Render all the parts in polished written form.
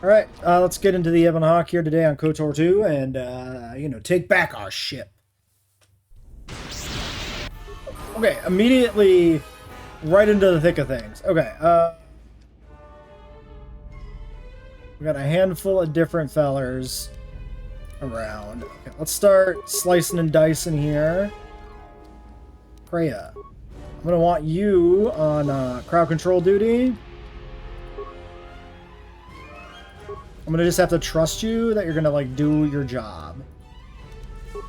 All right, let's get into the Ebon Hawk here today on KOTOR 2 and, take back our ship. Okay, immediately right into the thick of things. Okay, we got a handful of different fellers around. Okay, let's start slicing and dicing here. Freya, I'm gonna want you on crowd control duty. I'm gonna just have to trust you that you're gonna like do your job. All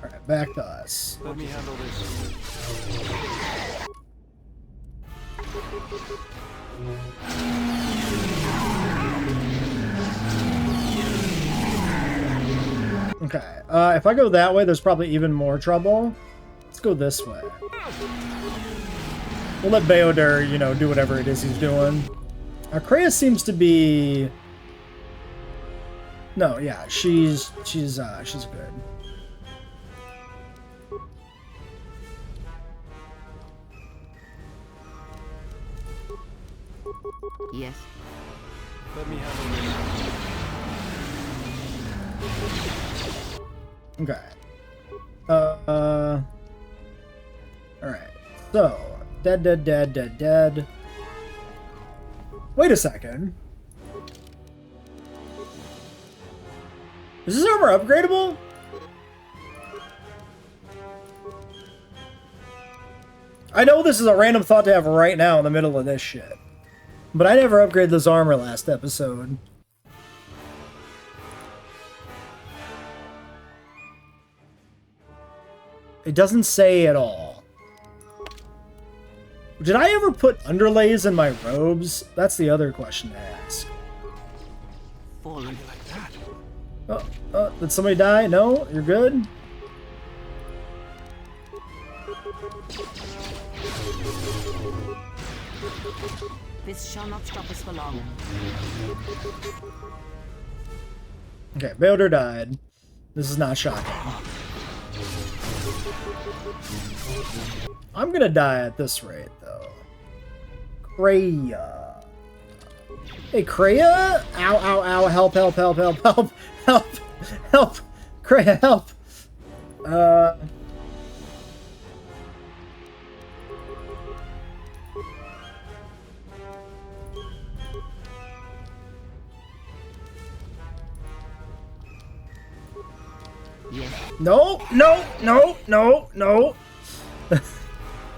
right, back to us. Let me handle this. Okay, if I go that way, there's probably even more trouble. Let's go this way. We'll let Beodur, do whatever it is he's doing. Kreia seems to be... No, yeah, she's good. Yes. Let me handle Okay. Alright. So, dead. Wait a second. Is this armor upgradable? I know this is a random thought to have right now in the middle of this shit. But I never upgraded this armor last episode. It doesn't say at all. Did I ever put underlays in my robes? That's the other question to ask. Fallen. like that. Did somebody die? No? You're good? This shall not stop us for long. Okay, Beodur died. This is not shocking. I'm gonna die at this rate, though. Kreia. Hey, Kreia? Ow, ow, ow. Help. Kreia, help. Yes. No.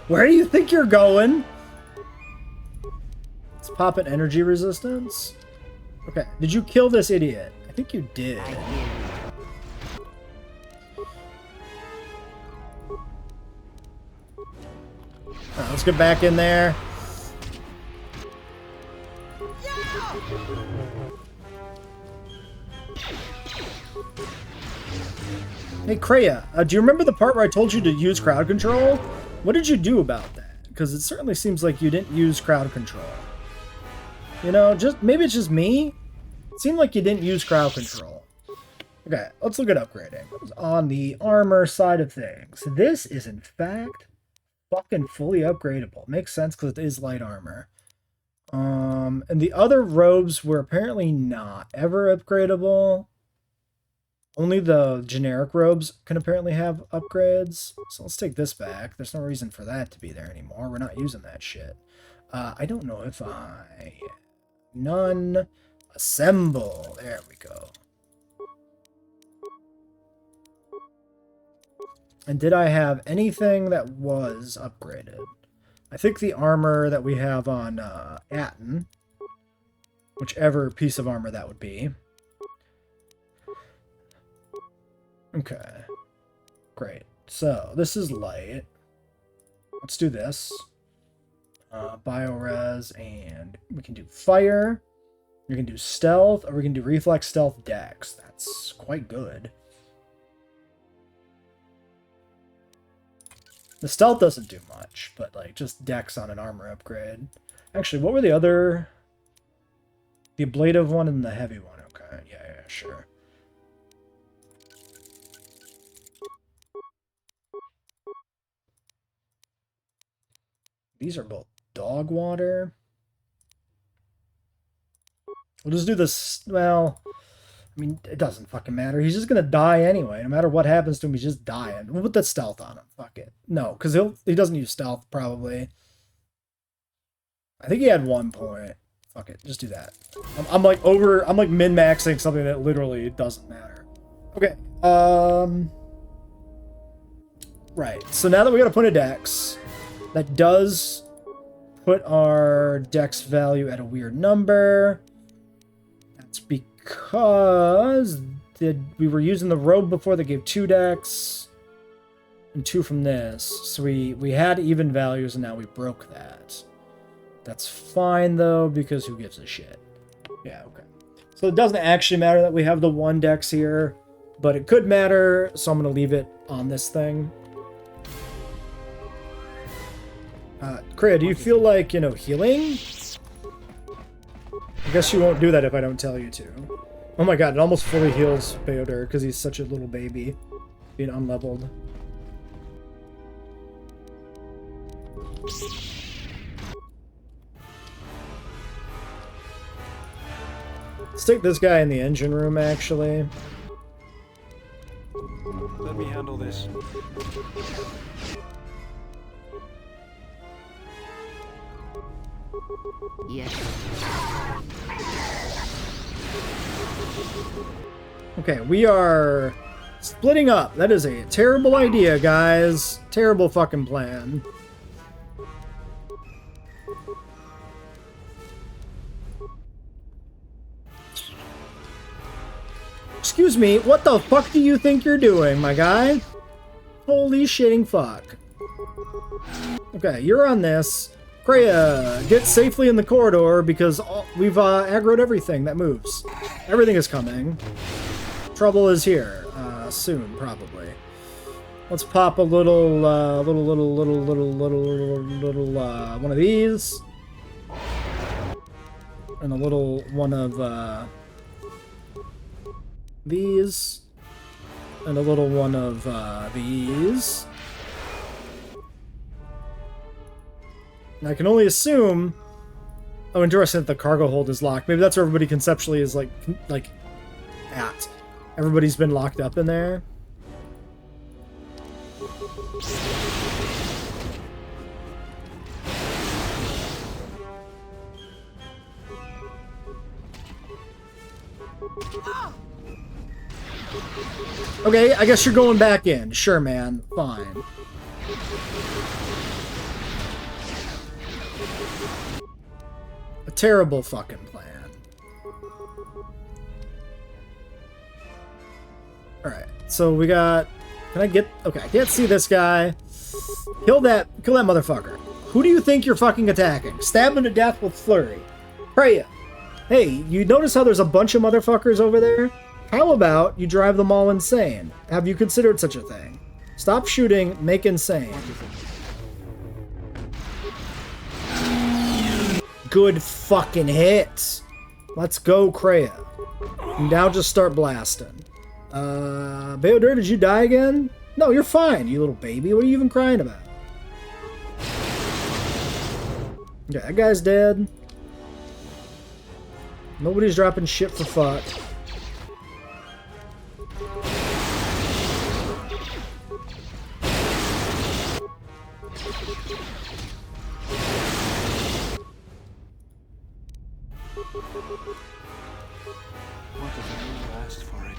Where do you think you're going? Let's pop an energy resistance. Okay, did you kill this idiot? I think you did. I did. Alright, let's get back in there. Hey, Kreia, do you remember the part where I told you to use crowd control? What did you do about that? Because it certainly seems like you didn't use crowd control. Maybe it's just me. It seemed like you didn't use crowd control. Okay, let's look at upgrading. On the armor side of things, this is in fact fucking fully upgradable. Makes sense because it is light armor. And the other robes were apparently not ever upgradable. Only the generic robes can apparently have upgrades. So let's take this back. There's no reason for that to be there anymore. We're not using that shit. I don't know if I... None. Assemble. There we go. And did I have anything that was upgraded? I think the armor that we have on Atten, whichever piece of armor that would be. Okay. Great. So, this is light. Let's do this. Biores, and we can do fire. We can do stealth, or we can do reflex, stealth, dex. That's quite good. The stealth doesn't do much, but like just dex on an armor upgrade. Actually, what were the other? The ablative one and the heavy one. Okay, yeah, sure. These are both dog water. We'll just do this. Well, I mean, it doesn't fucking matter. He's just gonna die anyway. No matter what happens to him, he's just dying. We'll put the stealth on him. Fuck it. No, because he doesn't use stealth probably. I think he had 1 point. Fuck it, just do that. I'm like min-maxing something that literally doesn't matter. Okay. Right. So now that we got a point of dex, that does put our dex value at a weird number. That's because we were using the robe before that gave 2 dex and 2 from this. So we had even values and now we broke that. That's fine though, because who gives a shit? Yeah, okay. So it doesn't actually matter that we have the 1 dex here, but it could matter, so I'm gonna leave it on this thing. Kreia, do you feel like, healing? I guess you won't do that if I don't tell you to. Oh my god, it almost fully heals Beodur because he's such a little baby, being unleveled. Stick this guy in the engine room, actually. Let me handle this. Yes. Okay, we are splitting up. That is a terrible idea, guys. Terrible fucking plan. Excuse me, what the fuck do you think you're doing, my guy? Holy shitting fuck. Okay, you're on this. Kreia, get safely in the corridor because we've aggroed everything that moves. Everything is coming. Trouble is here. Soon, probably. Let's pop a little one of these. And a little one of, these. And a little one of, these. I can only assume... Oh, interesting that the cargo hold is locked. Maybe that's where everybody conceptually is, like at. Everybody's been locked up in there. Okay, I guess you're going back in. Sure, man. Fine. A terrible fucking plan. Alright, so we got... Can I get... Okay, I can't see this guy. Kill that motherfucker. Who do you think you're fucking attacking? Stab him to death with flurry. Kreia. Hey, you notice how there's a bunch of motherfuckers over there? How about you drive them all insane? Have you considered such a thing? Stop shooting, make insane. Good fucking hits. Let's go, Kreia. Now just start blasting. Beodur, did you die again? No, you're fine, you little baby. What are you even crying about? Okay, that guy's dead. Nobody's dropping shit for fuck. What if I asked for it?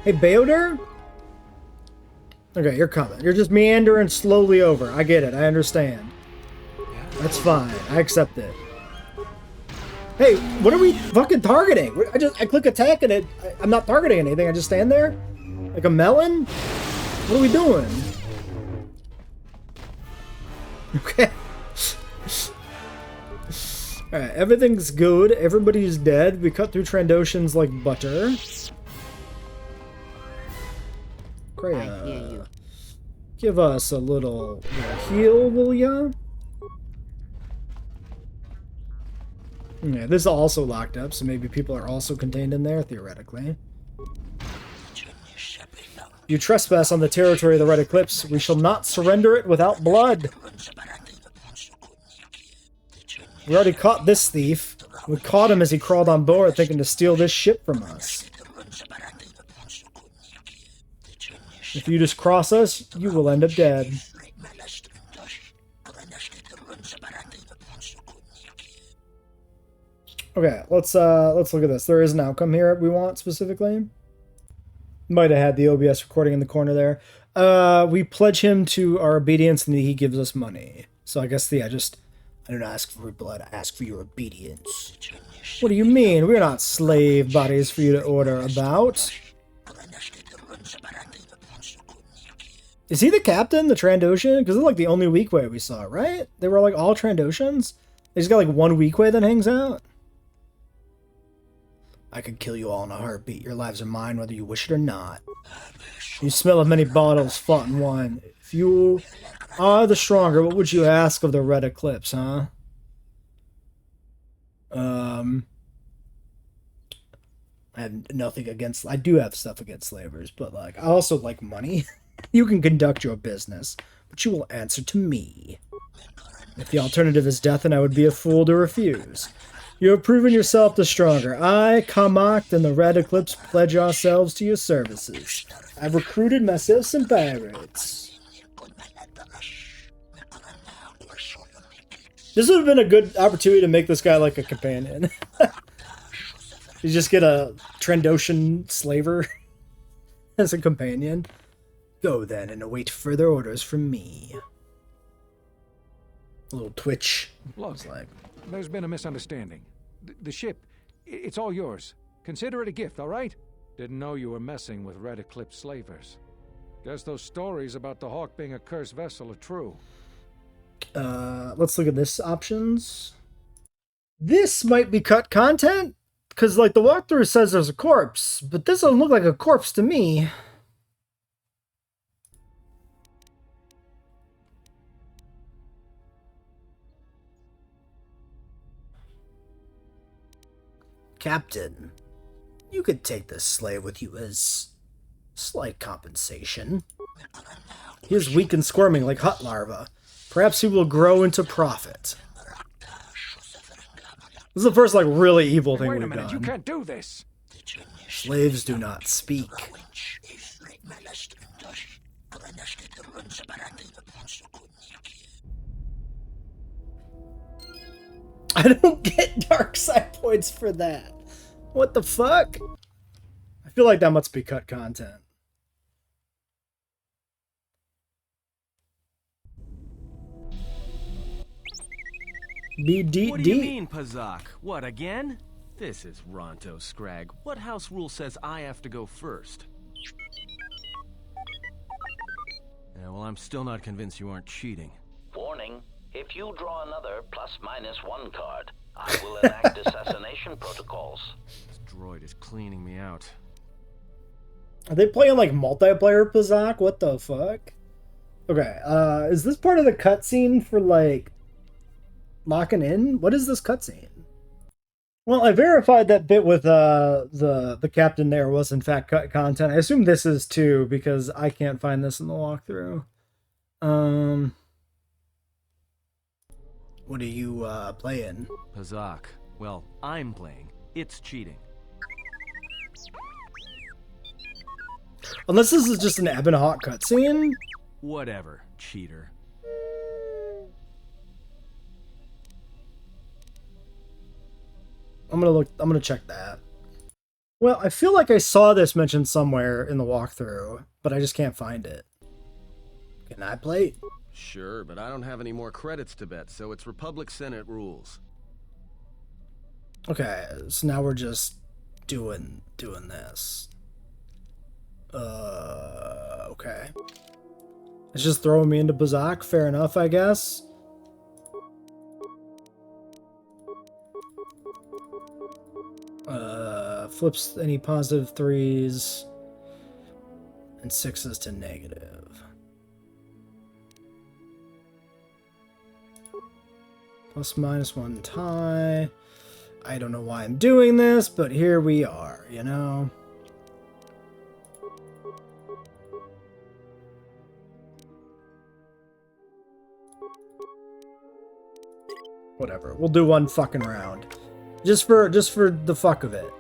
Hey, Beodur? Okay, you're coming. You're just meandering slowly over. I get it. I understand. That's fine. I accept it. Hey, what are we fucking targeting? I click attack and I'm not targeting anything. I just stand there? Like a melon? What are we doing? Okay. Alright, everything's good. Everybody's dead. We cut through Trandoshans like butter. Kreia, I hear you. give us a little heal, will ya? Yeah, this is also locked up, so maybe people are also contained in there, theoretically. You trespass on the territory of the Red Eclipse. We shall not surrender it without blood. We already caught this thief. We caught him as he crawled on board, thinking to steal this ship from us. If you just cross us, you will end up dead. Okay, let's look at this. There is an outcome here we want specifically. Might have had the OBS recording in the corner there. We pledge him to our obedience and he gives us money. So I guess, yeah, just, I don't ask for blood, I ask for your obedience. What do you mean? We're not slave bodies for you to order about. Is he the captain, the Trandoshan? Because it's like the only Weequay we saw, right? They were like all Trandoshans? They just got like one Weequay that hangs out? I could kill you all in a heartbeat. Your lives are mine whether you wish it or not. You smell of many bottles fought in wine. If you are the stronger, what would you ask of the Red Eclipse, huh? I have nothing against... I do have stuff against slavers, but like, I also like money. You can conduct your business, but you will answer to me. If the alternative is death, then I would be a fool to refuse. You have proven yourself the stronger. I, Kamak, and the Red Eclipse pledge ourselves to your services. I've recruited myself some pirates. This would have been a good opportunity to make this guy like a companion. You just get a Trandoshan slaver as a companion. Go then and await further orders from me. A little twitch. Look, like, there's been a misunderstanding. The ship, it's all yours. Consider it a gift, all right? Didn't know you were messing with Red Eclipse slavers. Guess those stories about the Hawk being a cursed vessel are true. Let's look at this options. This might be cut content, because like the walkthrough says there's a corpse, but this doesn't look like a corpse to me. Captain, you could take this slave with you as slight compensation. He is weak and squirming like hut larva. Perhaps he will grow into profit. This is the first, like, really evil thing we've done. Wait a minute, you can't do this! Slaves do not speak. I don't get dark side points for that. What the fuck? I feel like that must be cut content. BDD. What do you mean, Pazak? What, again? This is Ronto Scrag. What house rule says I have to go first? Yeah, well, I'm still not convinced you aren't cheating. Warning, if you draw another +/-1 card, I will enact assassination protocols. This droid is cleaning me out. Are they playing like multiplayer Pazak? What the fuck? Okay, is this part of the cutscene for like locking in? What is this cutscene? Well, I verified that bit with the captain there was in fact cut content. I assume this is too, because I can't find this in the walkthrough. What are you playing? Pazak. Well, I'm playing. It's cheating. Unless this is just an Ebon Hawk cutscene? Whatever, cheater. I'm gonna check that. Well, I feel like I saw this mentioned somewhere in the walkthrough, but I just can't find it. Can I play? Sure, but I don't have any more credits to bet, so it's Republic Senate rules. Okay, so now we're just doing this. Okay. It's just throwing me into Pazak, fair enough, I guess. Flips any positive 3s and 6s to negative. +/-1 tie. I don't know why I'm doing this, but here we are, you know? Whatever. We'll do one fucking round. Just for the fuck of it.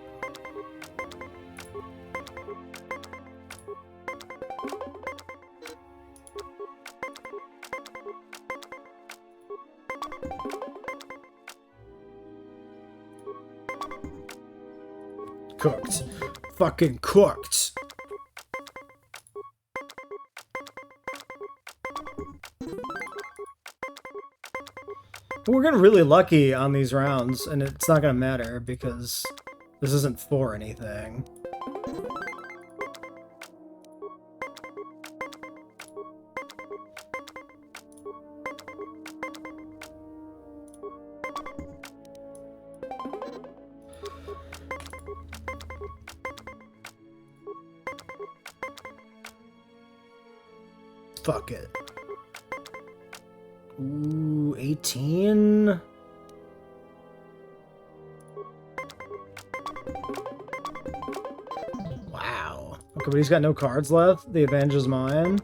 Cooked. Fucking cooked. We're getting really lucky on these rounds, and it's not gonna matter because this isn't for anything. Fuck it. Ooh, 18? Wow. Okay, but he's got no cards left. The advantage is mine.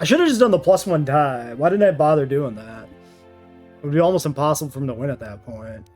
I should have just done the +1 die. Why didn't I bother doing that? It would be almost impossible for him to win at that point.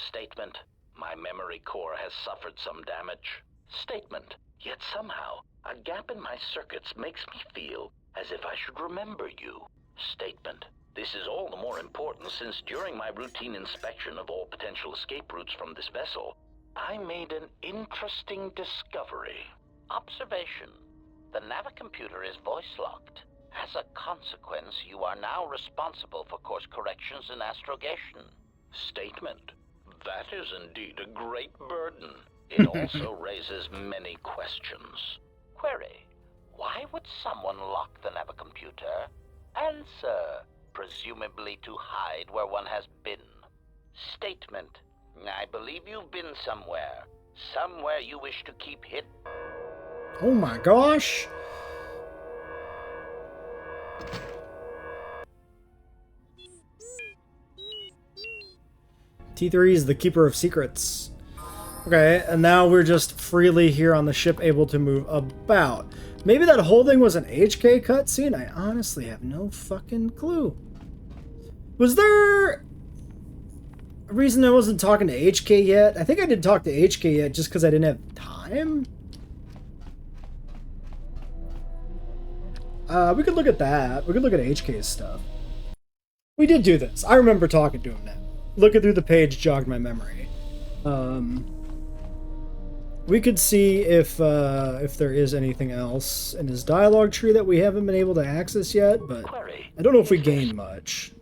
Statement. My memory core has suffered some damage. Statement. Yet somehow, a gap in my circuits makes me feel as if I should remember you. Statement. This is all the more important since during my routine inspection of all potential escape routes from this vessel, I made an interesting discovery. Observation. The navicomputer is voice-locked. As a consequence, you are now responsible for course corrections and astrogation. Statement. That is indeed a great burden. It also raises many questions. Query. Why would someone lock the navicomputer? Answer. Presumably to hide where one has been. Statement. I believe you've been somewhere. Somewhere you wish to keep hidden. Oh my gosh! T3 is the keeper of secrets. Okay, and now we're just freely here on the ship, able to move about. Maybe that whole thing was an HK cutscene? I honestly have no fucking clue. Was there a reason I wasn't talking to HK yet? I think I didn't talk to HK yet just because I didn't have time. We could look at that. We could look at HK's stuff. We did do this. I remember talking to him now. Looking through the page jogged my memory. We could see if there is anything else in his dialogue tree that we haven't been able to access yet, but Query. I don't know if we gained much.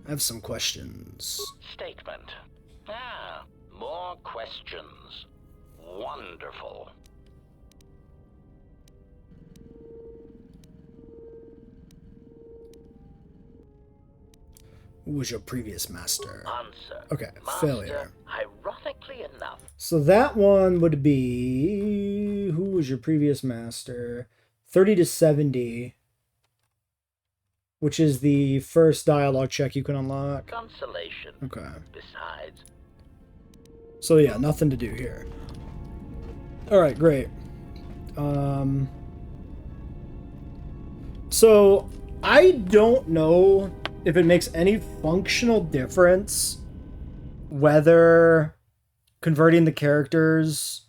I have some questions. Statement. Ah, more questions. Wonderful. Who was your previous master? Answer. Okay, Master, failure. ironically enough, So that one would be... Who was your previous master? 30 to 70. Which is the first dialogue check you can unlock. consolation. Okay. Besides, So yeah, nothing to do here. Alright, great. So, I don't know if it makes any functional difference whether converting the characters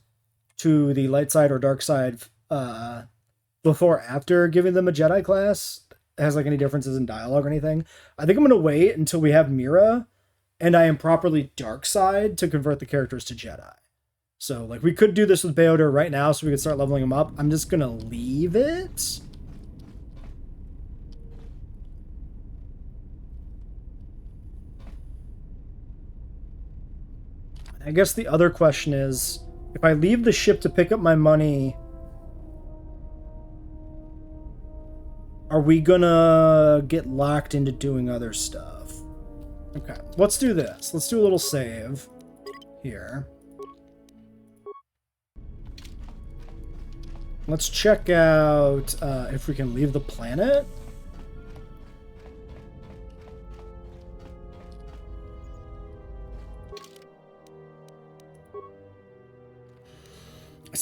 to the light side or dark side before or after giving them a Jedi class has like any differences in dialogue or anything. I think I'm going to wait until we have Mira and I am properly dark side to convert the characters to Jedi. So like we could do this with Beodor right now so we could start leveling him up. I'm just going to leave it. I guess the other question is, if I leave the ship to pick up my money, are we gonna get locked into doing other stuff? Okay, let's do this. Let's do a little save here. Let's check out if we can leave the planet.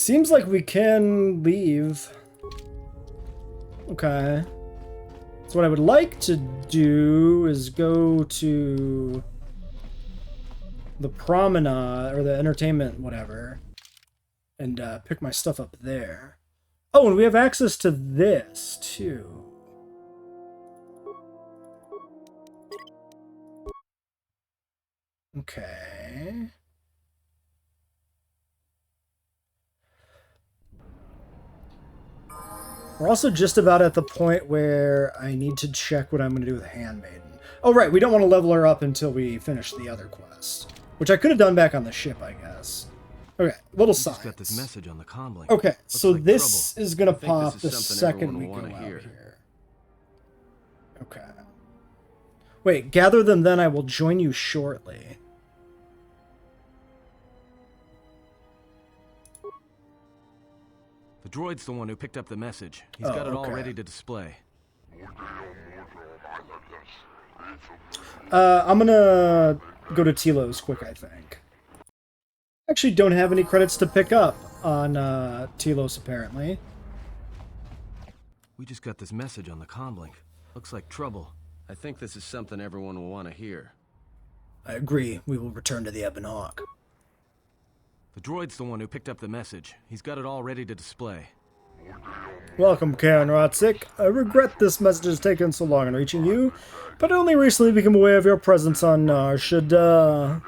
Seems like we can leave. Okay. So what I would like to do is go to the promenade, or the entertainment, whatever, and pick my stuff up there. Oh, and we have access to this, too. Okay. We're also just about at the point where I need to check what I'm going to do with Handmaiden. Oh, right, we don't want to level her up until we finish the other quest. Which I could have done back on the ship, I guess. Okay, little Just science. got this message on the comlink. Okay, so like this trouble. is going to I think pop this the is something second everyone we will go wanna out hear. here. Okay. Wait, gather them, then I will join you shortly. The droid's the one who picked up the message. He's Oh, got it all okay. ready to display. I'm gonna go to Telos quick, I think. Actually, don't have any credits to pick up on Telos, apparently. We just got this message on the comlink. Looks like trouble. I think this is something everyone will want to hear. I agree. We will return to the Ebon Hawk. The droid's the one who picked up the message. He's got it all ready to display. Welcome, Karen Rotzik. I regret this message has taken so long in reaching you, but I only recently became aware of your presence on Nar Shaddaa.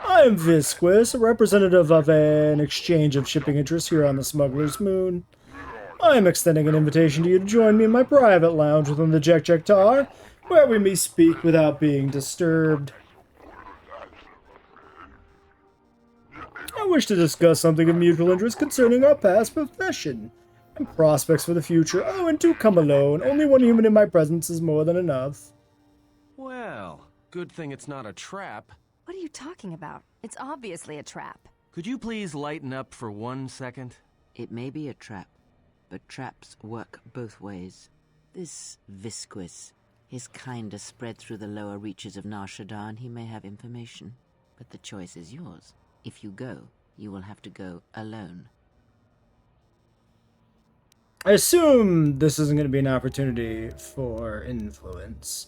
I am Visquis, a representative of an exchange of shipping interests here on the Smuggler's Moon. I am extending an invitation to you to join me in my private lounge within the Jek Tar, where we may speak without being disturbed. I wish to discuss something of mutual interest concerning our past profession and prospects for the future. Oh, and do come alone. Only one human in my presence is more than enough. Well, good thing it's not a trap. What are you talking about? It's obviously a trap. Could you please lighten up for 1 second? It may be a trap, but traps work both ways. This Visquis, his kind are spread through the lower reaches of Nar Shaddaa, and he may have information. But the choice is yours. If you go, you will have to go alone. I assume this isn't going to be an opportunity for influence.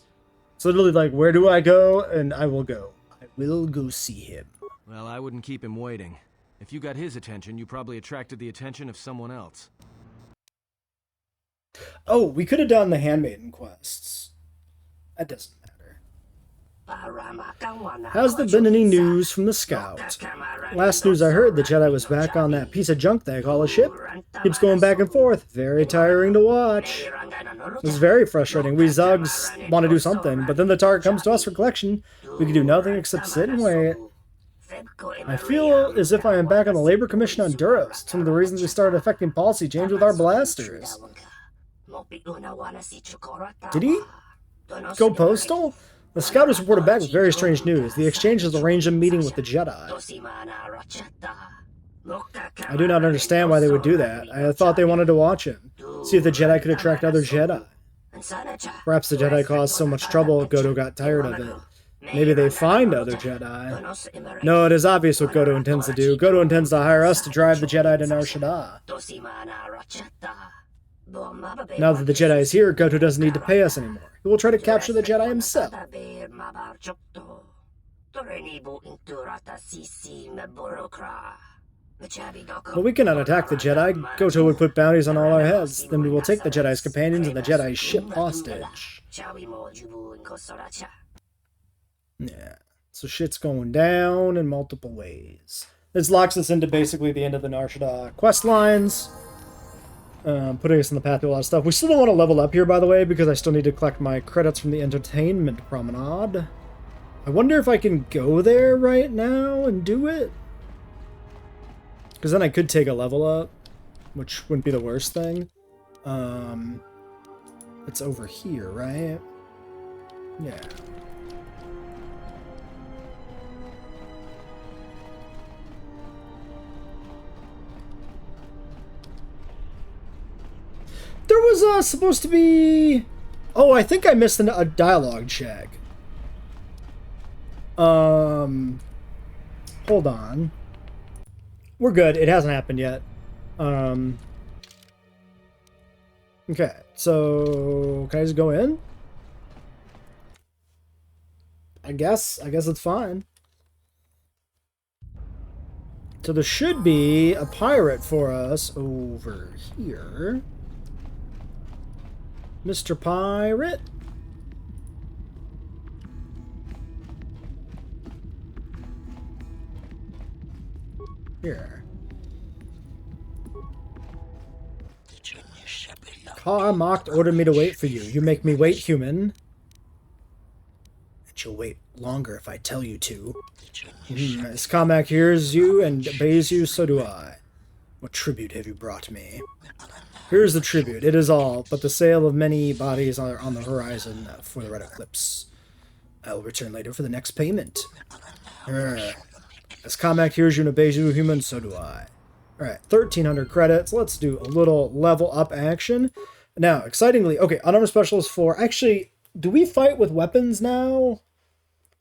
So literally, like, where do I go? And I will go. I will go see him. Well, I wouldn't keep him waiting. If you got his attention, you probably attracted the attention of someone else. Oh, we could have done the Handmaiden quests. That doesn't matter. Has there been any news from the Scout? Last news I heard, the Jedi was back on that piece of junk they call a ship. Keeps going back and forth. Very tiring to watch. It's very frustrating. We Zugs want to do something, but then the target comes to us for collection. We can do nothing except sit and wait. I feel as if I am back on the Labor Commission on Duros. Some of the reasons we started affecting policy change with our blasters. Did he go postal? The Scout has reported back with very strange news. The Exchange has arranged a meeting with the Jedi. I do not understand why they would do that. I thought they wanted to watch him. See if the Jedi could attract other Jedi. Perhaps the Jedi caused so much trouble, Godo got tired of it. Maybe they find other Jedi. No, it is obvious what Godo intends to do. Godo intends to hire us to drive the Jedi to Nar Shaddaa. Now that the Jedi is here, Goto doesn't need to pay us anymore. He will try to capture the Jedi himself. But we cannot attack the Jedi. Goto would put bounties on all our heads. Then we will take the Jedi's companions and the Jedi's ship hostage. Yeah. So shit's going down in multiple ways. This locks us into basically the end of the Nar Shaddaa quest lines. Putting us in the path to a lot of stuff. We still don't want to level up here, by the way, because I still need to collect my credits from the entertainment promenade. I wonder if I can go there right now and do it? Because then I could take a level up, which wouldn't be the worst thing. It's over here, right? Yeah. There was supposed to be... Oh, I think I missed a dialogue check. Hold on. We're good. It hasn't happened yet. Okay, so can I just go in? I guess it's fine. So there should be a pirate for us over here. Mr. Pirate? Here. Carmack ordered me to wait for you. You make me wait, human. And you'll wait longer if I tell you to. As Carmack hears you and obeys you, so do I. What tribute have you brought me? Here's the tribute. It is all, but the sale of many bodies are on the horizon for the Red Eclipse. I will return later for the next payment. As Carmack hears you and obeys you, human, so do I. Alright, 1,300 credits. Let's do a little level up action. Now, excitingly, okay, Unarmed Specialist 4. Actually, do we fight with weapons now?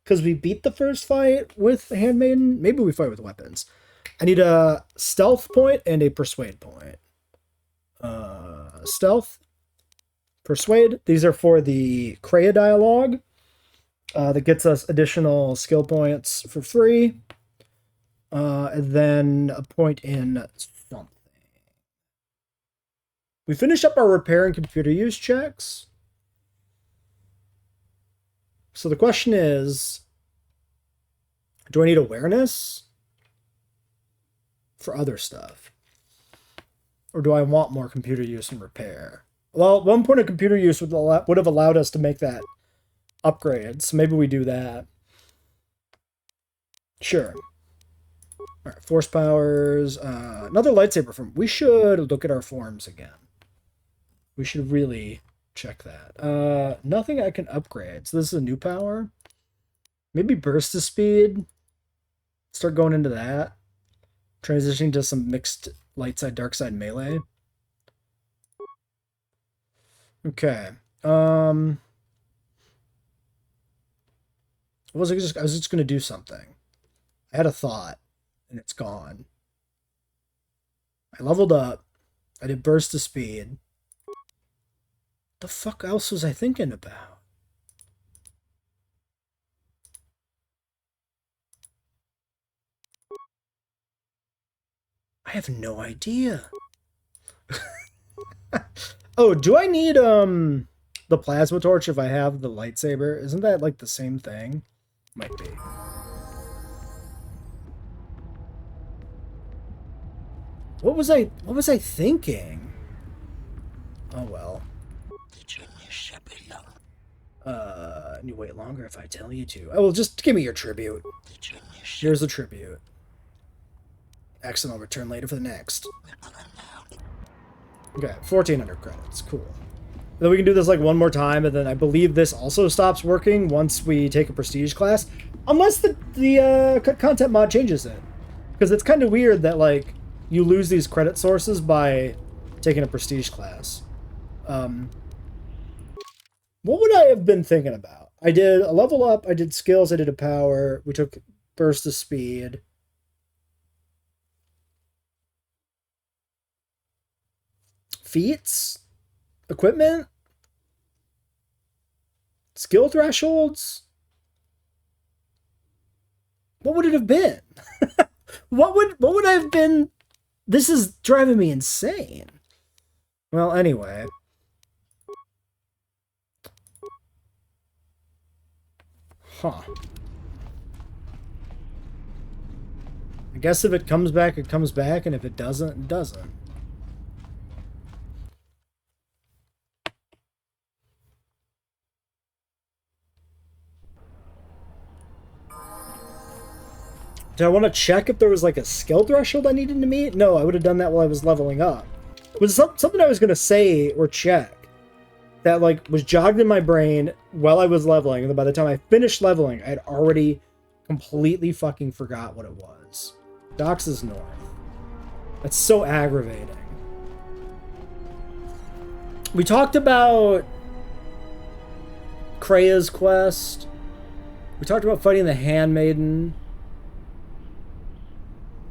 Because we beat the first fight with Handmaiden? Maybe we fight with weapons. I need a stealth point and a persuade point. Stealth, persuade. These are for the Kreia dialogue. That gets us additional skill points for free. And then a point in something. We finish up our repair and computer use checks. So the question is, do I need awareness for other stuff? Or do I want more computer use and repair? Well, 1 point of computer use would have allowed us to make that upgrade, so maybe we do that. Sure. Alright, force powers. Another lightsaber form. We should look at our forms again. We should really check that. Nothing I can upgrade. So this is a new power. Maybe burst of speed. Start going into that. Transitioning to some mixed light side, dark side melee. Okay. I was just gonna do something. I had a thought, and it's gone. I leveled up. I did burst of speed. The fuck else was I thinking about? I have no idea. Oh, do I need the plasma torch if I have the lightsaber? Isn't that like the same thing? Might be. What was I thinking? Oh well. And you wait longer if I tell you to. Oh well, just give me your tribute. Here's the tribute. Excellent, I'll return later for the next. Okay, 1,400 credits. Cool. Then we can do this like one more time, and then I believe this also stops working once we take a prestige class. Unless the content mod changes it. Because it's kind of weird that, like, you lose these credit sources by taking a prestige class. What would I have been thinking about? I did a level up, I did skills, I did a power, we took burst of speed. Feats? Equipment? Skill thresholds? What would it have been? What would I have been? This is driving me insane. Well, anyway. Huh. I guess if it comes back, it comes back, and if it doesn't, it doesn't. Did I want to check if there was like a skill threshold I needed to meet? No, I would have done that while I was leveling up. It was something I was going to say or check that like was jogged in my brain while I was leveling, and then by the time I finished leveling, I had already completely fucking forgot what it was. Docks is north. That's so aggravating. We talked about Kreia's quest. We talked about fighting the Handmaiden.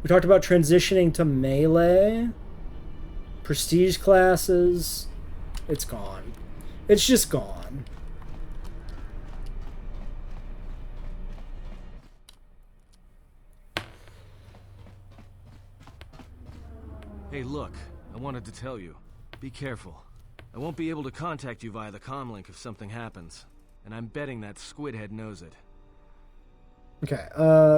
We talked about transitioning to melee. Prestige classes. It's gone. It's just gone. Hey, look, I wanted to tell you. Be careful. I won't be able to contact you via the comlink if something happens. And I'm betting that Squidhead knows it. Okay,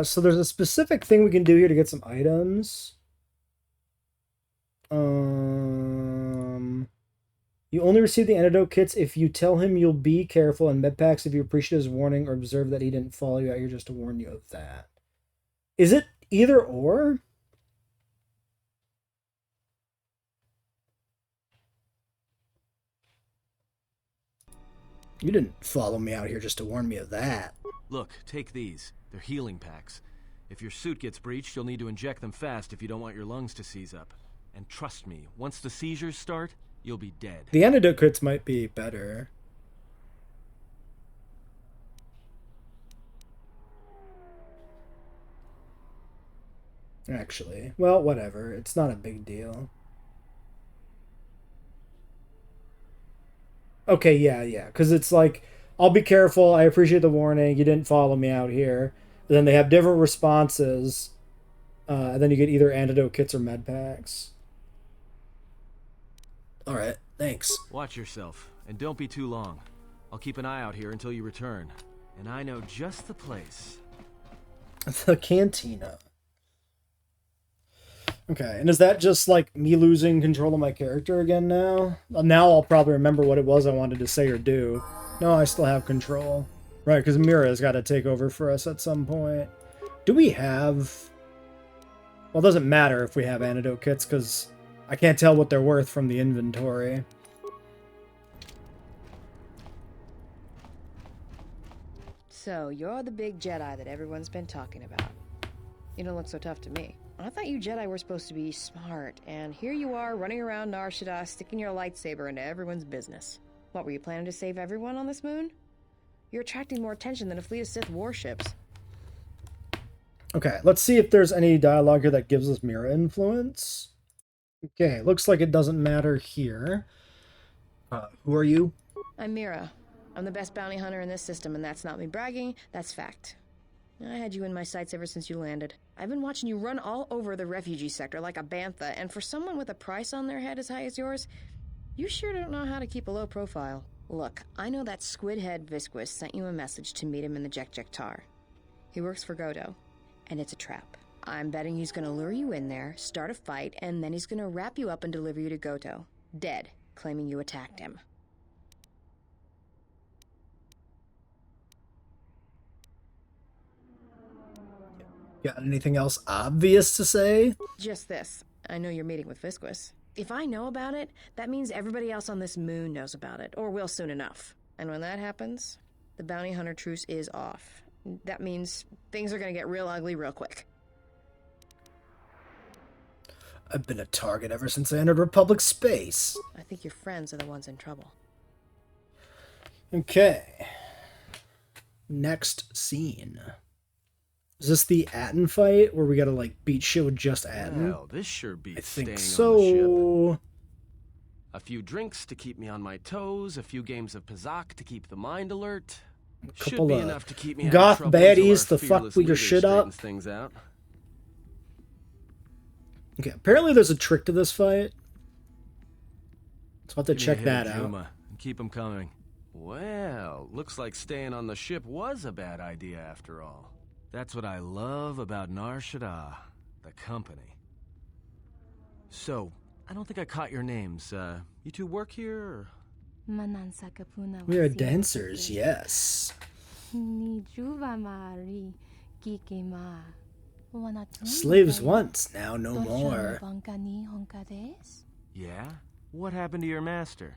so there's a specific thing we can do here to get some items. You only receive the antidote kits if you tell him you'll be careful, and medpacks if you appreciate his warning or observe that he didn't follow you out here just to warn you of that. Is it either or? You didn't follow me out here just to warn me of that. Look, take these. They're healing packs. If your suit gets breached, you'll need to inject them fast if you don't want your lungs to seize up. And trust me, once the seizures start, you'll be dead. The antidote kits might be better. Actually, well, whatever. It's not a big deal. Okay, yeah. Because it's like, I'll be careful. I appreciate the warning. You didn't follow me out here. And then they have different responses. And then you get either antidote kits or med packs. Alright, thanks. Watch yourself, and don't be too long. I'll keep an eye out here until you return. And I know just the place. The cantina. Okay, and is that just like me losing control of my character again now? Now I'll probably remember what it was I wanted to say or do. No, I still have control. Right, because Mira's got to take over for us at some point. Do we have... Well, it doesn't matter if we have antidote kits, because I can't tell what they're worth from the inventory. So, you're the big Jedi that everyone's been talking about. You don't look so tough to me. I thought you Jedi were supposed to be smart, and here you are running around Nar Shaddaa sticking your lightsaber into everyone's business. What, were you planning to save everyone on this moon? You're attracting more attention than a fleet of Sith warships. Okay, let's see if there's any dialogue here that gives us Mira influence. Okay, looks like it doesn't matter here. Who are you? I'm Mira. I'm the best bounty hunter in this system, and that's not me bragging, that's fact. I had you in my sights ever since you landed. I've been watching you run all over the refugee sector like a bantha, and for someone with a price on their head as high as yours, you sure don't know how to keep a low profile. Look, I know that squid-head Visquis sent you a message to meet him in the Jek-Jek-Tar. He works for Godo, and it's a trap. I'm betting he's gonna lure you in there, start a fight, and then he's gonna wrap you up and deliver you to Goto, dead, claiming you attacked him. Got anything else obvious to say? Just this. I know you're meeting with Visquis. If I know about it, that means everybody else on this moon knows about it, or will soon enough. And when that happens, the bounty hunter truce is off. That means things are gonna get real ugly real quick. I've been a target ever since I entered Republic space. I think your friends are the ones in trouble. Okay. Next scene. Is this the Atten fight where we gotta like beat shit with just Atten? Well, this sure beats I think staying on the ship. so. A few drinks to keep me on my toes, a few games of Pazak to keep the mind alert. Should Couple be of enough to keep me out of goth trouble until baddies our to fuck fearless with your leader shit up. straightens things out. Okay, apparently there's a trick to this fight. So I'll have to Give me a check hit, that out. Juma, and keep them coming. Well, looks like staying on the ship was a bad idea after all. That's what I love about Nar Shaddaa, the company. So, I don't think I caught your names. You two work here, or? We are dancers, yes. Slaves once, now no more. Yeah? What happened to your master?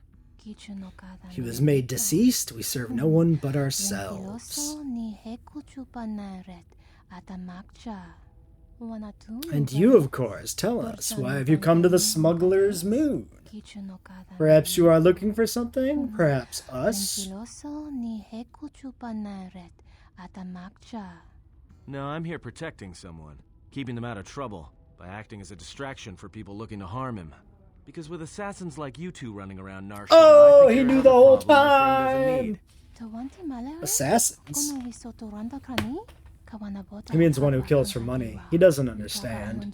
He was made deceased. We serve no one but ourselves. And you, of course, tell us, why have you come to the smuggler's moon? Perhaps you are looking for something? Perhaps us? No, I'm here protecting someone. Keeping them out of trouble. by acting as a distraction for people looking to harm him. Because with assassins like you two running around Nar Shaddaa, Oh, I think he there's knew another the whole problem my friend time. doesn't need. Assassins. He means one who kills for money. He doesn't understand.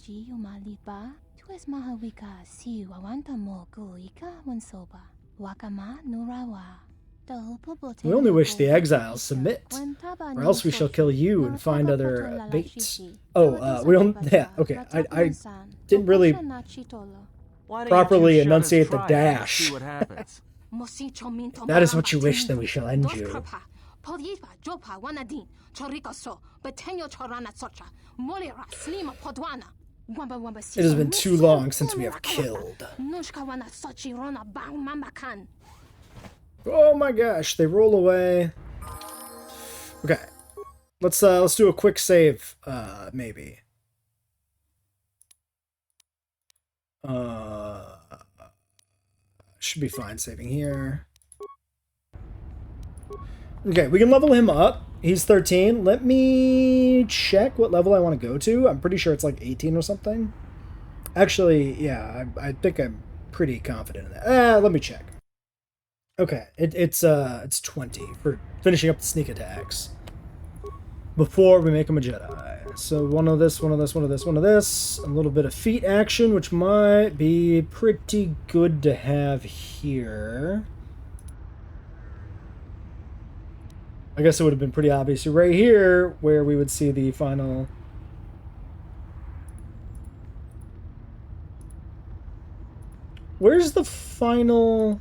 We only wish the exiles submit, or else we shall kill you and find other baits. Oh, we don't. Yeah, okay. I didn't really Why don't properly you two shut enunciate us the try it dash. and see what happens. If that is what you wish, then we shall end you. It has been too long since we have killed. Oh my gosh, they roll away. Okay. Let's do a quick save, maybe. Should be fine saving here. Okay, we can level him up. He's 13. Let me check what level I want to go to. I'm pretty sure it's like 18 or something. Actually, yeah, I think I'm pretty confident in that. Let me check. Okay, it's 20 for finishing up the sneak attacks before we make him a Jedi. So one of this, one of this, one of this, one of this. A little bit of feat action, which might be pretty good to have here. I guess it would have been pretty obvious right here where we would see the final. Where's the final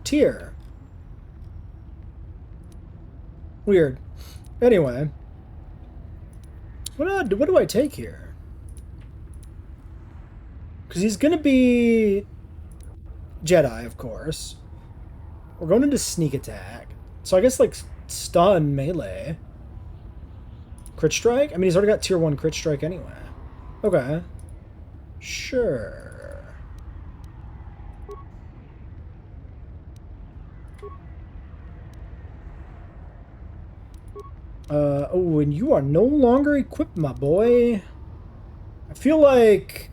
tier? Weird. Anyway, what do I take here? Because he's gonna be Jedi, of course. We're going into sneak attack, so I guess like stun, melee, crit strike. I mean, he's already got tier 1 crit strike anyway. Okay, sure. Oh, and you are no longer equipped, my boy. I feel like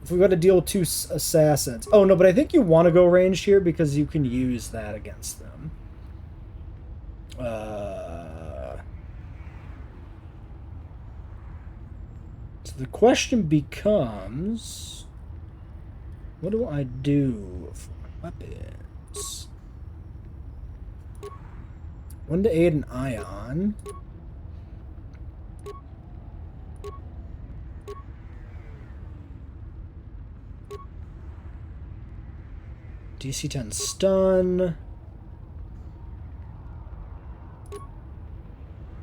if we got to deal with 2 assassins. Oh, no, but I think you want to go ranged here because you can use that against them. So the question becomes, what do I do for my weapons? 1 to 8 an ion. DC 10 stun.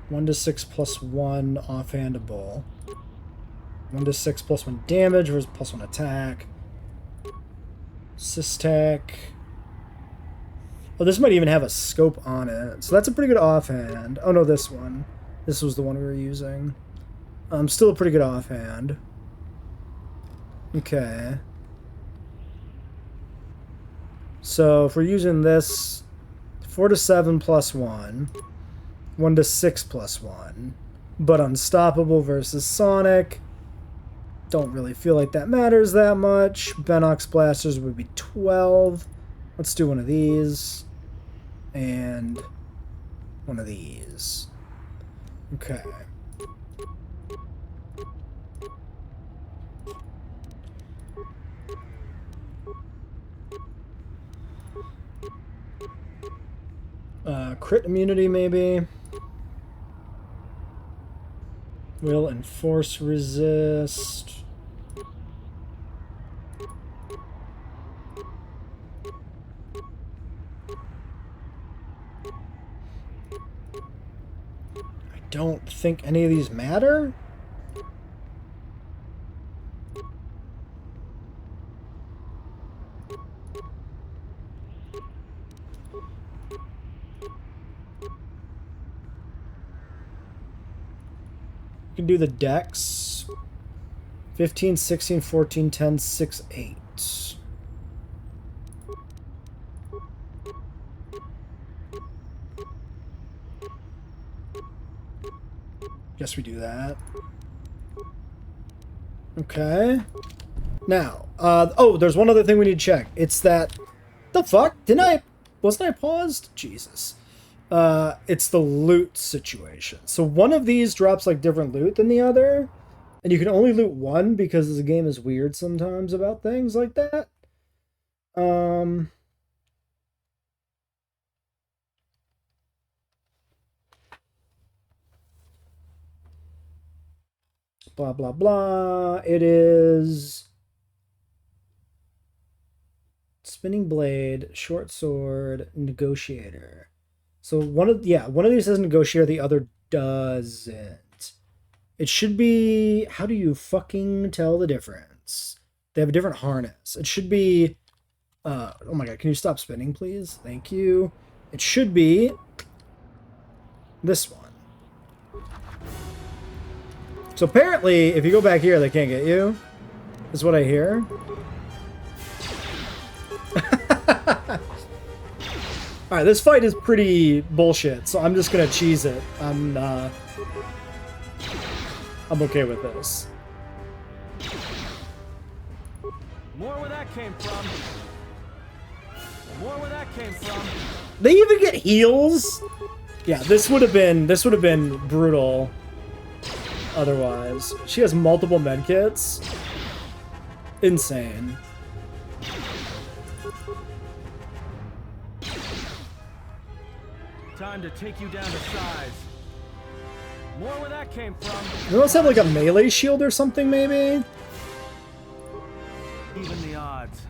1 to 6 plus 1 offhandable. 1 to 6 plus 1 damage versus plus 1 attack. Systech. Oh, this might even have a scope on it. So that's a pretty good offhand. Oh no, this one. This was the one we were using. Still a pretty good offhand. Okay. So if we're using this, 4 to 7 plus 1. 1 to 6 plus 1. But unstoppable versus Sonic. Don't really feel like that matters that much. Benox blasters would be 12. Let's do one of these. And one of these. Okay. Crit immunity, maybe. Will enforce resist. I don't think any of these matter. You can do the dex. 15, 16, 14, 10, 6, 8. Guess we do that. Okay. Now, oh, there's one other thing we need to check. It's that... The fuck? Wasn't I paused? Jesus. It's the loot situation. So one of these drops, like, different loot than the other. And you can only loot one because the game is weird sometimes about things like that. Blah, blah, blah. It is... Spinning blade, short sword, negotiator. So one of these says negotiator, the other doesn't. It should be... How do you fucking tell the difference? They have a different harness. It should be... oh my god, can you stop spinning, please? Thank you. It should be... this one. So apparently, if you go back here, they can't get you. Is what I hear. Alright, this fight is pretty bullshit, so I'm just gonna cheese it. I'm okay with this. More where that came from. More where that came from. They even get heals? Yeah, this would have been brutal otherwise. She has multiple medkits. Insane. Time to take you down to size. More where that came from. They must have like a melee shield or something, maybe? Even the odds.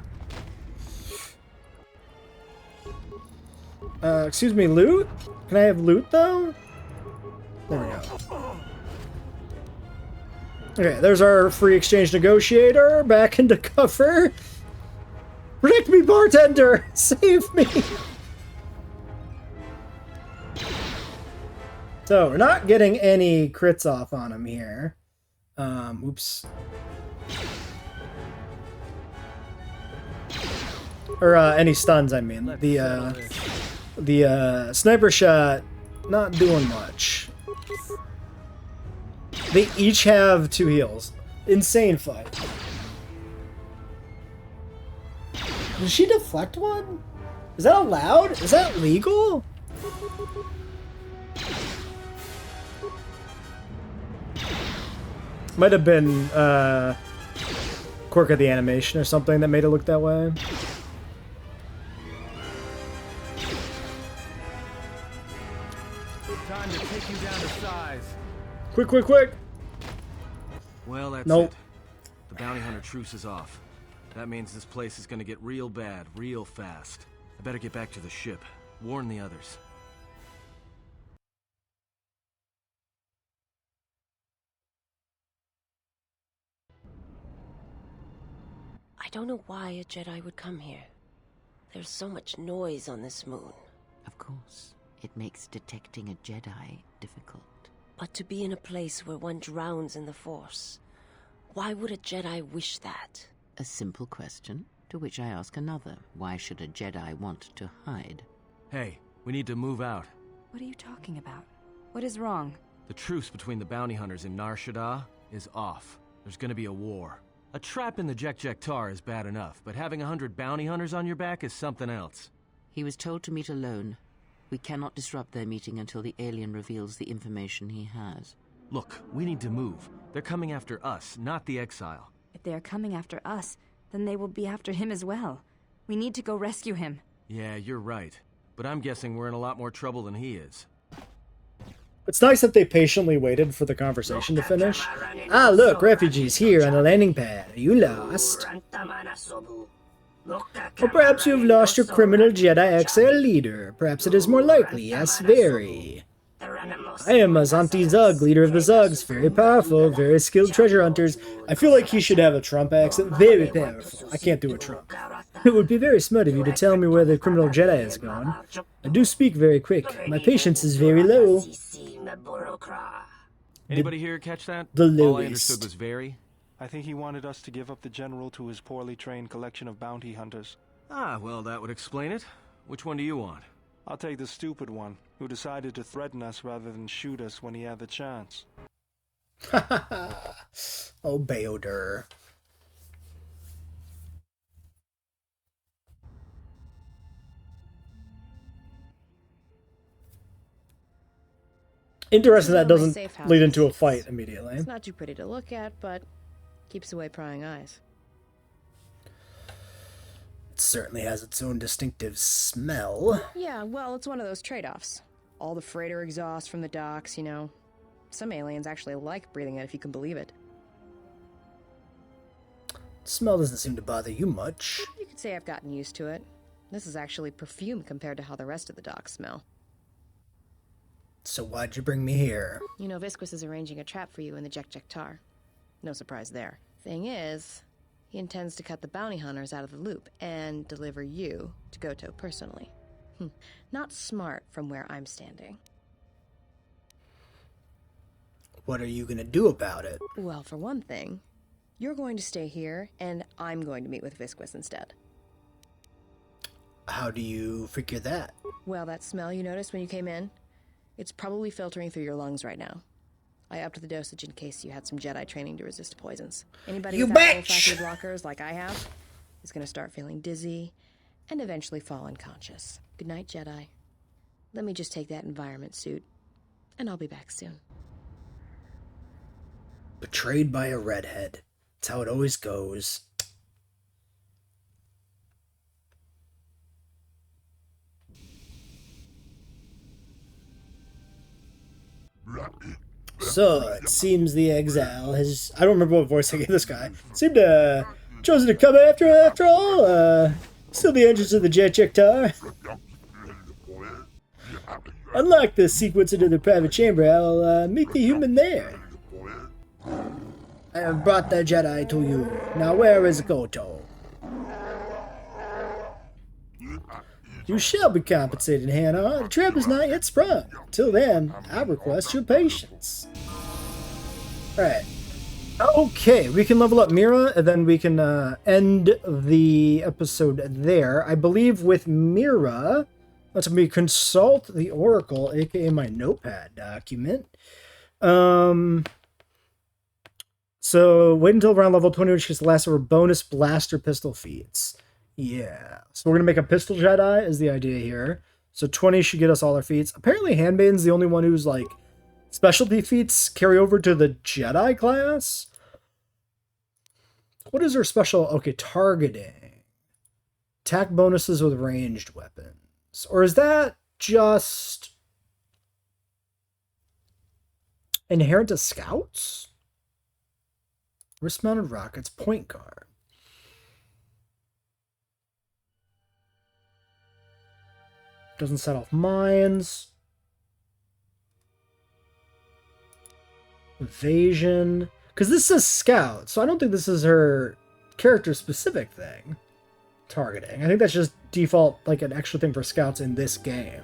Excuse me, loot? Can I have loot, though? There we go. Okay, there's our free exchange negotiator. Back into cover. Protect me, bartender! Save me! So, we're not getting any crits off on him here. Oops. Or, any stuns, I mean. The sniper shot, not doing much. They each have 2 heals. Insane fight. Did she deflect one? Is that allowed? Is that legal? Might have been quirk of the animation or something that made it look that way. Time to take you down to size. Quick, quick, quick! Well, that's Nope. it. The bounty hunter truce is off. That means this place is gonna get real bad, real fast. I better get back to the ship. Warn the others. I don't know why a Jedi would come here. There's so much noise on this moon. Of course, it makes detecting a Jedi difficult. But to be in a place where one drowns in the Force, why would a Jedi wish that? A simple question, to which I ask another. Why should a Jedi want to hide? Hey, we need to move out. What are you talking about? What is wrong? The truce between the bounty hunters in Nar Shaddaa is off. There's gonna be a war. A trap in the Jek-Jek-Tar is bad enough, but having 100 bounty hunters on your back is something else. He was told to meet alone. We cannot disrupt their meeting until the alien reveals the information he has. Look, we need to move. They're coming after us, not the exile. If they are coming after us, then they will be after him as well. We need to go rescue him. Yeah, you're right. But I'm guessing we're in a lot more trouble than he is. It's nice that they patiently waited for the conversation to finish. Ah, look, refugees here on the landing pad. Are you lost? Or perhaps you have lost your criminal Jedi Exile leader. Perhaps it is more likely, yes, very. I am Azanti Zug, leader of the Zugs. Very powerful, very skilled treasure hunters. I feel like he should have a Trump accent. Very powerful. I can't do a Trump. It would be very smart of you to tell me where the criminal Jedi is gone. I do speak very quick. My patience is very low. Anybody here catch that? The All I lowest. understood was very. I think he wanted us to give up the General to his poorly trained collection of bounty hunters. Ah, well, that would explain it. Which one do you want? I'll take the stupid one, who decided to threaten us rather than shoot us when he had the chance. Oh, Beodur. Interesting This is that one of my doesn't safe lead into a houses. fight immediately. It's not too pretty to look at, but keeps away prying eyes. It certainly has its own distinctive smell. Yeah, well, it's one of those trade-offs. All the freighter exhaust from the docks, you know. Some aliens actually like breathing it, if you can believe it. Smell doesn't seem to bother you much. You could say I've gotten used to it. This is actually perfume compared to how the rest of the docks smell. So why'd you bring me here? You know, Visquis is arranging a trap for you in the Jek-Jek-Tar. No surprise there. Thing is, he intends to cut the bounty hunters out of the loop and deliver you to Goto personally. Not smart from where I'm standing. What are you gonna do about it? Well, for one thing, you're going to stay here, and I'm going to meet with Visquis instead. How do you figure that? Well, that smell you noticed when you came in? It's probably filtering through your lungs right now. I upped the dosage in case you had some Jedi training to resist poisons. Anybody You without bitch! olfactory blockers like I have is going to start feeling dizzy and eventually fall unconscious. Good night, Jedi. Let me just take that environment suit, and I'll be back soon. Betrayed by a redhead. That's how it always goes. So, it seems the exile has... I don't remember what voice I gave this guy. Seemed to chosen to come after all. Still the entrance of the Jek-Jek-Tar. Unlock the sequence into the private chamber. I'll meet the human there. I have brought the Jedi to you. Now where is Goto? You shall be compensated, Hannah. The trap is not yet sprung. Till then, I request your patience. Alright. Okay, we can level up Mira, and then we can end the episode there. I believe with Mira, let's me consult the Oracle, aka my notepad document. So wait until around level 20, which gets the last of our bonus blaster pistol feats. Yeah. So we're going to make a pistol Jedi is the idea here. So 20 should get us all our feats. Apparently Handmaiden's the only one who's like specialty feats carry over to the Jedi class. What is her special? Okay, targeting. Attack bonuses with ranged weapons. Or is that just inherent to scouts? Wrist-mounted rockets, point guard. Doesn't set off mines. Evasion. Because this is scout, so I don't think this is her character-specific thing. Targeting. I think that's just default, like an extra thing for scouts in this game.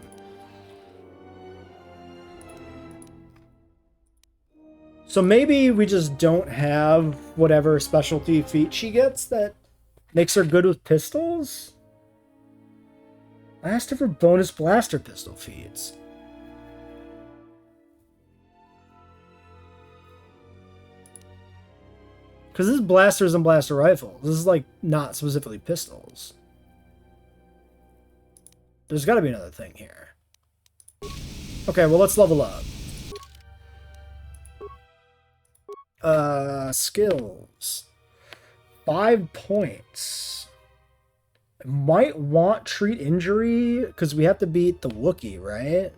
So maybe we just don't have whatever specialty feat she gets that makes her good with pistols? I asked her for bonus blaster pistol feats. Because this is blasters and blaster rifles. This is like not specifically pistols. There's got to be another thing here. Okay, well let's level up. Skills. 5 points. Might want treat injury because we have to beat the Wookiee, right?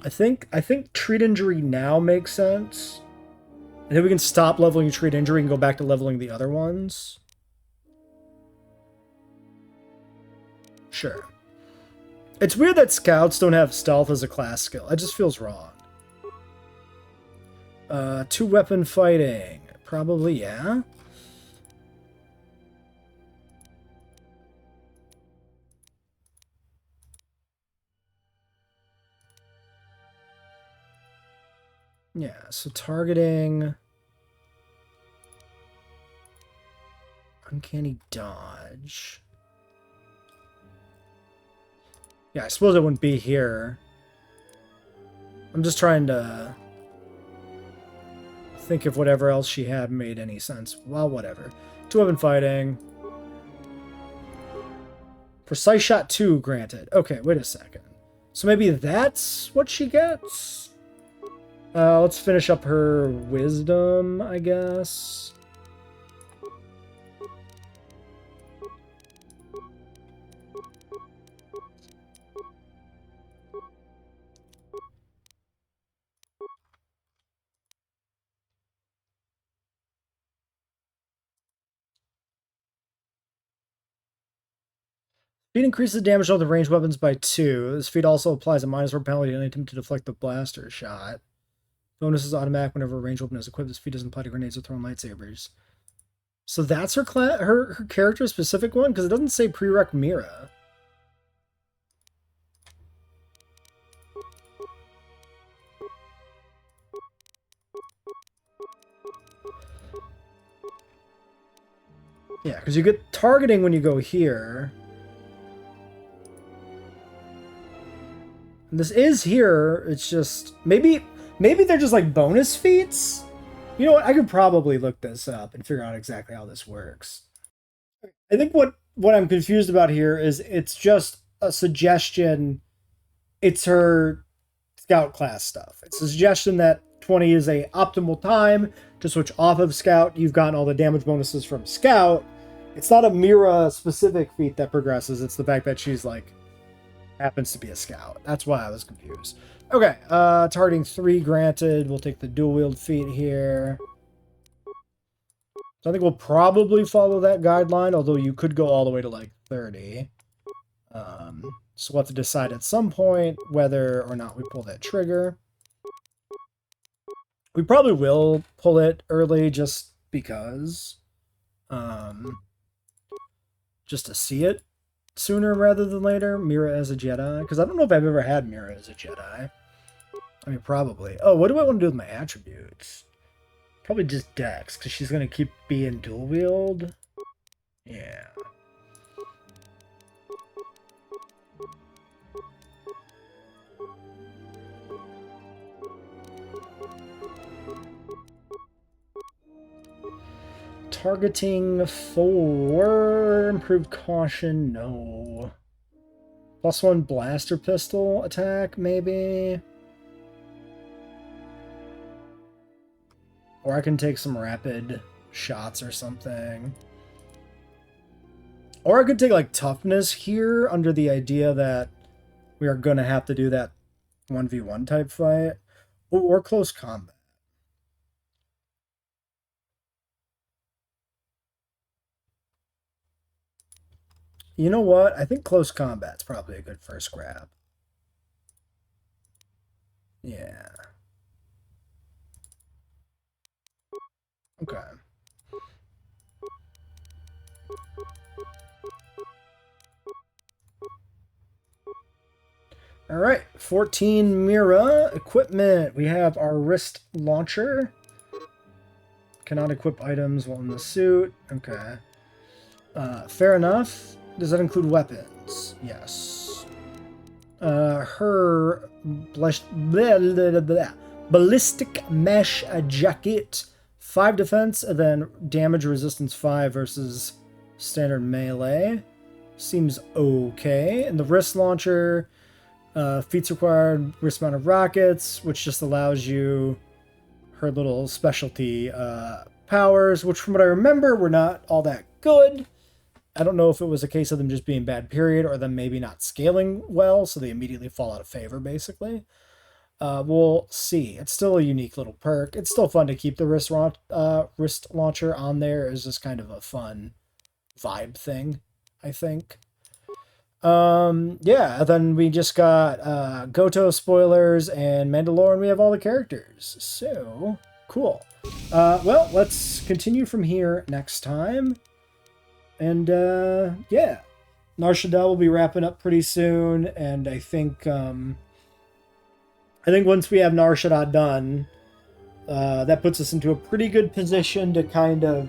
I think treat injury now makes sense. And then we can stop leveling treat injury and go back to leveling the other ones. Sure. It's weird that scouts don't have stealth as a class skill. It just feels wrong. 2 weapon fighting. Probably, yeah. Yeah, so targeting. Uncanny dodge. Yeah, I suppose it wouldn't be here. I'm just trying to think if whatever else she had made any sense. Well, whatever. 2-weapon fighting. Precise shot 2 granted. Okay, wait a second. So maybe that's what she gets? Let's finish up her wisdom, I guess. Speed increases damage on the ranged weapons by 2. This feat also applies a -1 penalty to any attempt to deflect the blaster shot. Bonus is automatic whenever a ranged weapon is equipped. This feat doesn't apply to grenades or thrown lightsabers. So that's her her character specific one? Because it doesn't say prereq Mira. Yeah, because you get targeting when you go here. And this is here, it's just... Maybe they're just like bonus feats? You know what, I could probably look this up and figure out exactly how this works. I think what I'm confused about here is it's just a suggestion. It's her scout class stuff. It's a suggestion that 20 is a optimal time to switch off of scout. You've gotten all the damage bonuses from scout. It's not a Mira specific feat that progresses. It's the fact that she's like happens to be a scout. That's why I was confused. Okay, targeting 3 granted. We'll take the dual wield feat here. So I think we'll probably follow that guideline, although you could go all the way to like 30. So we'll have to decide at some point whether or not we pull that trigger. We probably will pull it early just because. Just to see it sooner rather than later. Mira as a Jedi. Because I don't know if I've ever had Mira as a Jedi. I mean, probably. Oh, what do I want to do with my attributes? Probably just Dex, because she's going to keep being dual wield. Yeah. Targeting 4. Improved caution, no. +1 blaster pistol attack, maybe. Or I can take some rapid shots or something. Or I could take like toughness here under the idea that we are going to have to do that 1v1 type fight. Or close combat. You know what? I think close combat's probably a good first grab. Yeah. Okay. All right, 14 Mira equipment. We have our wrist launcher. Cannot equip items while in the suit. Okay. Fair enough. Does that include weapons? Yes. Her ballistic mesh jacket. 5 defense, and then damage resistance 5 versus standard melee. Seems okay. And the wrist launcher, feats required wrist mounted rockets, which just allows you her little specialty powers, which from what I remember were not all that good. I don't know if it was a case of them just being bad, period, or them maybe not scaling well, so they immediately fall out of favor, basically. We'll see. It's still a unique little perk. It's still fun to keep the wrist launcher on there. It's just kind of a fun vibe thing, I think. Yeah, then we just got Goto spoilers and Mandalorian. We have all the characters. So, cool. Well, let's continue from here next time. And, yeah. Nar Shaddaa will be wrapping up pretty soon, and I think once we have Nar Shaddaa done, that puts us into a pretty good position to kind of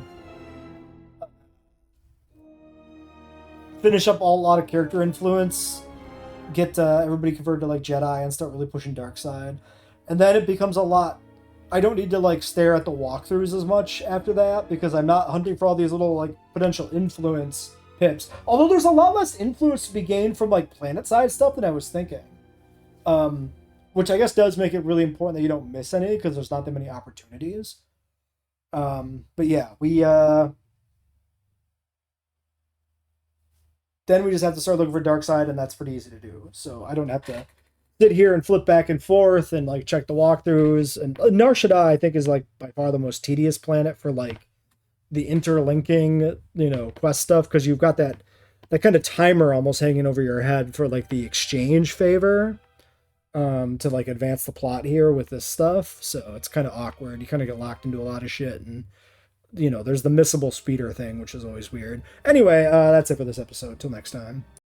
finish up a lot of character influence get everybody converted to like Jedi and start really pushing dark side, and then it becomes a lot. I don't need to like stare at the walkthroughs as much after that because I'm not hunting for all these little like potential influence pips. Although there's a lot less influence to be gained from like planet side stuff than I was thinking, which I guess does make it really important that you don't miss any because there's not that many opportunities. But yeah, then we just have to start looking for dark side, and that's pretty easy to do. So I don't have to sit here and flip back and forth and like check the walkthroughs. And Nar Shaddaa, I think, is like by far the most tedious planet for like the interlinking, quest stuff, because you've got that kind of timer almost hanging over your head for like the exchange favor to like advance the plot here with this stuff. So it's kind of awkward. You kind of get locked into a lot of shit, and there's the missable speeder thing, which is always weird. Anyway, that's it for this episode. Till next time.